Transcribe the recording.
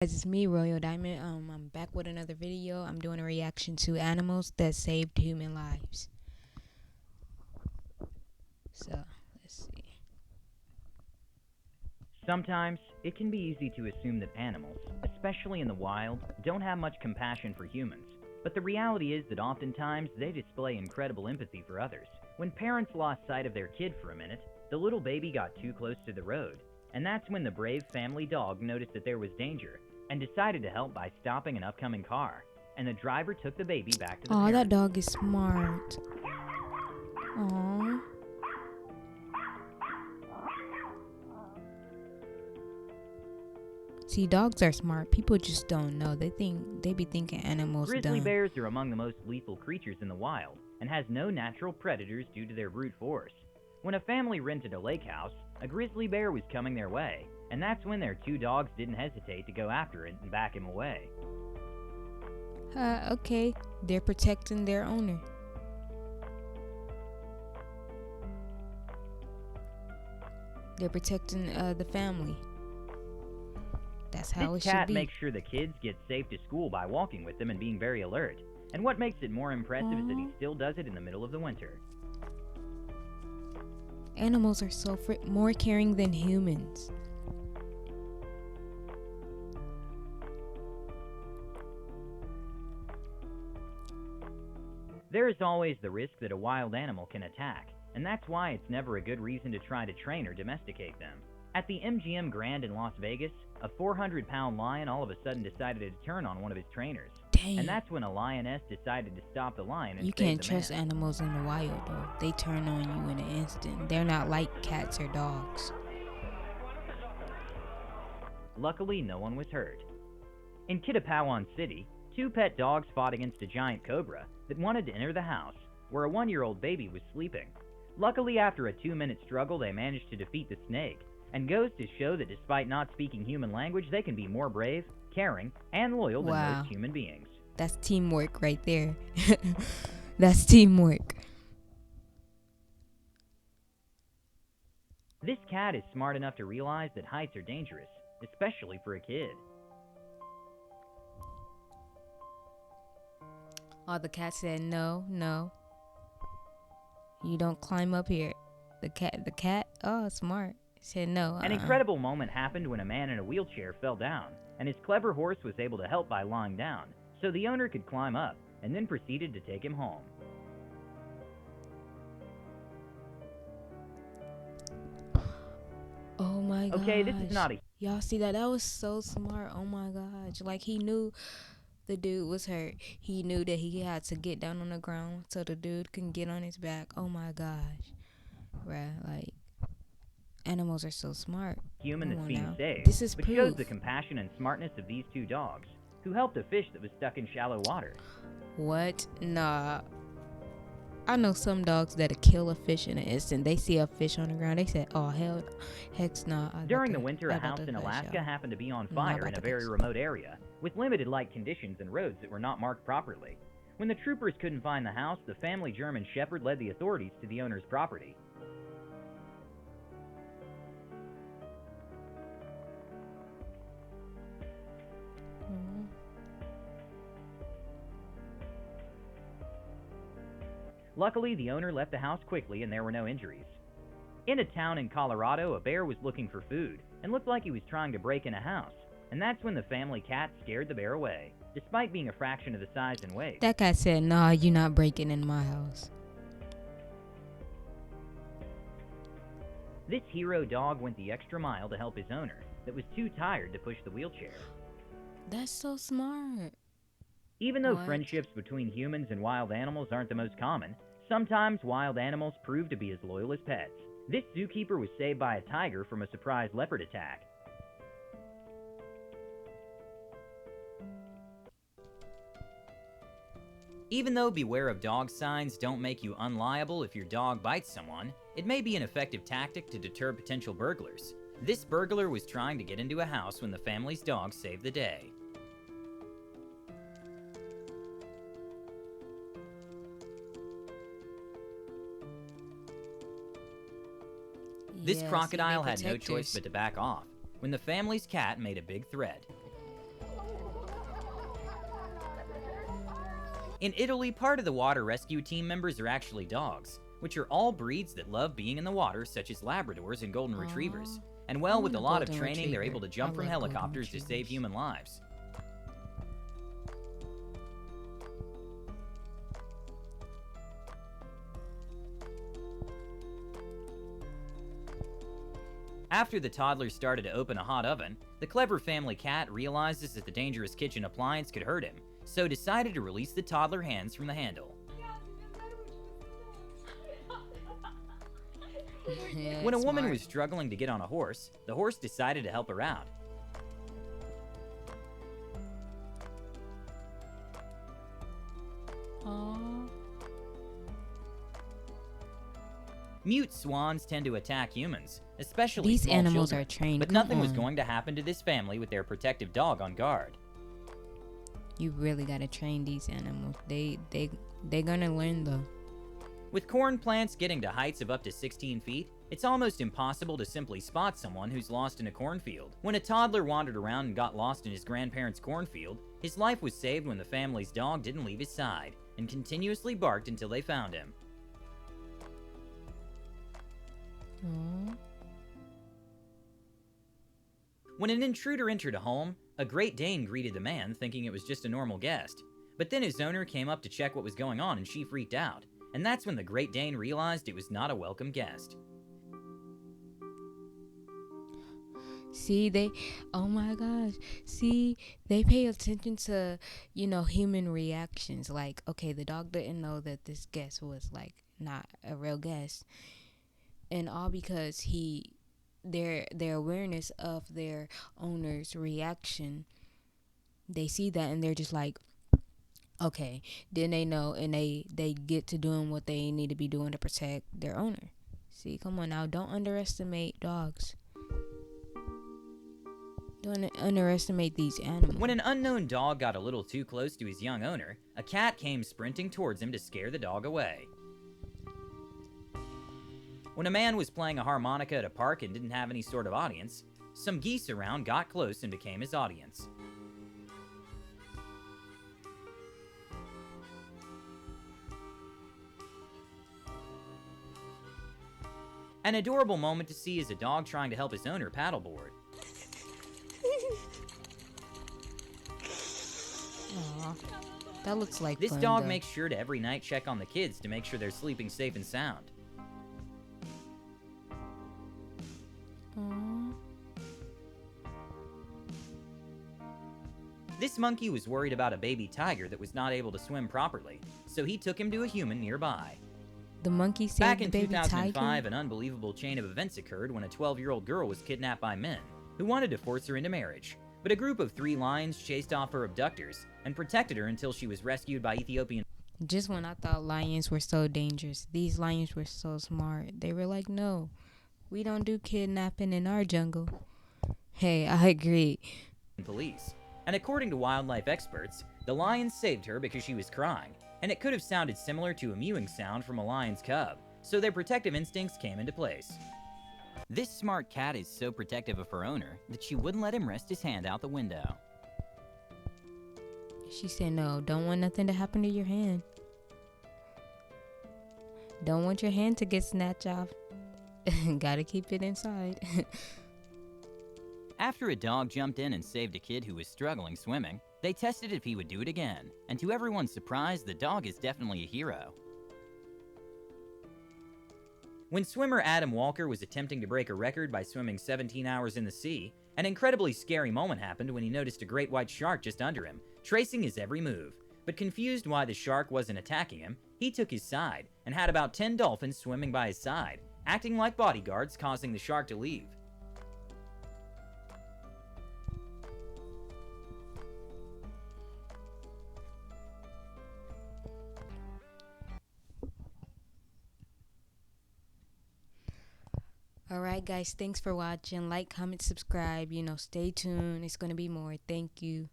Guys, it's me, Royal Diamond. I'm back with another video. I'm doing a reaction to animals that saved human lives. So, let's see. Sometimes, it can be easy to assume that animals, especially in the wild, don't have much compassion for humans. But the reality is that oftentimes they display incredible empathy for others. When parents lost sight of their kid for a minute, the little baby got too close to the road, and that's when the brave family dog noticed that there was danger and decided to help by stopping an upcoming car. And the driver took the baby back to the Oh, that parents. dog is smart. Aw. See, dogs are smart. People just don't know. They be thinking animals Grizzly dumb. bears are among the most lethal creatures in the wild and has no natural predators due to their brute force. When a family rented a lake house, a grizzly bear was coming their way, and that's when their two dogs didn't hesitate to go after it and back him away. Okay. They're protecting their owner. They're protecting the family. That's how This it should cat be. makes sure the kids get safe to school by walking with them and being very alert. And what makes it more impressive is that he still does it in the middle of the winter. Animals are so more caring than humans. There is always the risk that a wild animal can attack, and that's why it's never a good reason to try to train or domesticate them. At the MGM Grand in Las Vegas, a 400-pound lion all of a sudden decided to turn on one of his trainers. Dang. And that's when a lioness decided to stop the lion and You save can't the trust man. animals in the wild, though. They turn on you in an instant. They're not like cats or dogs. Luckily, no one was hurt. In Kittapawan City, two pet dogs fought against a giant cobra that wanted to enter the house, where a 1-year-old baby was sleeping. Luckily, after a 2-minute struggle, they managed to defeat the snake, and goes to show that despite not speaking human language, they can be more brave, caring, and loyal than Wow. most human beings. That's teamwork right there. That's teamwork. This cat is smart enough to realize that heights are dangerous, especially for a kid. Oh, the cat said no, no. You don't climb up here. The cat, oh, smart. Said no. An incredible moment happened when a man in a wheelchair fell down, and his clever horse was able to help by lying down, so the owner could climb up, and then proceeded to take him home. Oh my gosh. Okay, this is not a... Y'all see that? That was so smart. Oh my gosh. Like, he knew the dude was hurt. He knew that he had to get down on the ground so the dude can get on his back. Oh my gosh. Right, like, animals are so smart. human that's being now. saved, This is but proof. shows the compassion and smartness of these two dogs, who helped a fish that was stuck in shallow water. What? Nah. I know some dogs that'll kill a fish in an instant. They see a fish on the ground, they say, "Oh hell, heck nah." During the winter, a house in Alaska happened to be on fire in a very remote area, with limited light conditions and roads that were not marked properly. When the troopers couldn't find the house, the family German Shepherd led the authorities to the owner's property. Luckily, the owner left the house quickly and there were no injuries. In a town in Colorado, a bear was looking for food and looked like he was trying to break in a house, and that's when the family cat scared the bear away, despite being a fraction of the size and weight. That cat said, "Nah, you're not breaking in my house." This hero dog went the extra mile to help his owner that was too tired to push the wheelchair. That's so smart. Even though What? friendships between humans and wild animals aren't the most common, sometimes wild animals prove to be as loyal as pets. This zookeeper was saved by a tiger from a surprise leopard attack. Even though beware of dog signs don't make you unliable if your dog bites someone, it may be an effective tactic to deter potential burglars. This burglar was trying to get into a house when the family's dog saved the day. This Yes, crocodile they had no choice protectors. but to back off when the family's cat made a big threat. In Italy, part of the water rescue team members are actually dogs, which are all breeds that love being in the water, such as Labradors and Golden Retrievers. And well, with a lot of training, they're able to jump from helicopters to save human lives. After the toddler started to open a hot oven, the clever family cat realizes that the dangerous kitchen appliance could hurt him, so decided to release the toddler hands from the handle. Yeah, When a woman smart. was struggling to get on a horse, the horse decided to help her out. Aw. Mute swans tend to attack humans, especially These small animals children, are trained. but Come nothing was on. going to happen to this family with their protective dog on guard. You really gotta train these animals. They're gonna learn though. With corn plants getting to heights of up to 16 feet, it's almost impossible to simply spot someone who's lost in a cornfield. When a toddler wandered around and got lost in his grandparents' cornfield, his life was saved when the family's dog didn't leave his side and continuously barked until they found him. Aw. When an intruder entered a home, a Great Dane greeted the man, thinking it was just a normal guest. But then his owner came up to check what was going on and she freaked out. And that's when the Great Dane realized it was not a welcome guest. See, oh my gosh. See, they pay attention to, human reactions. Like, okay, the dog didn't know that this guest was like not a real guest. And all because their awareness of their owner's reaction, they see that and they're just like, okay, then they know and they get to doing what they need to be doing to protect their owner. See, come on now, don't underestimate dogs. Don't underestimate these animals. When an unknown dog got a little too close to his young owner, a cat came sprinting towards him to scare the dog away. When a man was playing a harmonica at a park and didn't have any sort of audience, some geese around got close and became his audience. An adorable moment to see is a dog trying to help his owner paddleboard. Aw, that looks like This fun, dog though. makes sure to every night check on the kids to make sure they're sleeping safe and sound. Aw. This monkey was worried about a baby tiger that was not able to swim properly, so he took him to a human nearby. The monkey saved Back the in baby 2005, tiger. an unbelievable chain of events occurred when a 12-year-old girl was kidnapped by men who wanted to force her into marriage. But a group of 3 lions chased off her abductors and protected her until she was rescued by Ethiopian. Just when I thought lions were so dangerous, these lions were so smart. They were like, no, we don't do kidnapping in our jungle. Hey, I agree. Police. And according to wildlife experts, the lions saved her because she was crying, and it could have sounded similar to a mewing sound from a lion's cub, so their protective instincts came into place. This smart cat is so protective of her owner that she wouldn't let him rest his hand out the window. She said, no, don't want nothing to happen to your hand. Don't want your hand to get snatched off. Gotta keep it inside. After a dog jumped in and saved a kid who was struggling swimming, they tested if he would do it again, and to everyone's surprise, the dog is definitely a hero. When swimmer Adam Walker was attempting to break a record by swimming 17 hours in the sea, an incredibly scary moment happened when he noticed a great white shark just under him, tracing his every move. But confused why the shark wasn't attacking him, he took his side and had about 10 dolphins swimming by his side, acting like bodyguards, causing the shark to leave. Alright, guys, thanks for watching. Like, comment, subscribe. Stay tuned. It's gonna be more. Thank you.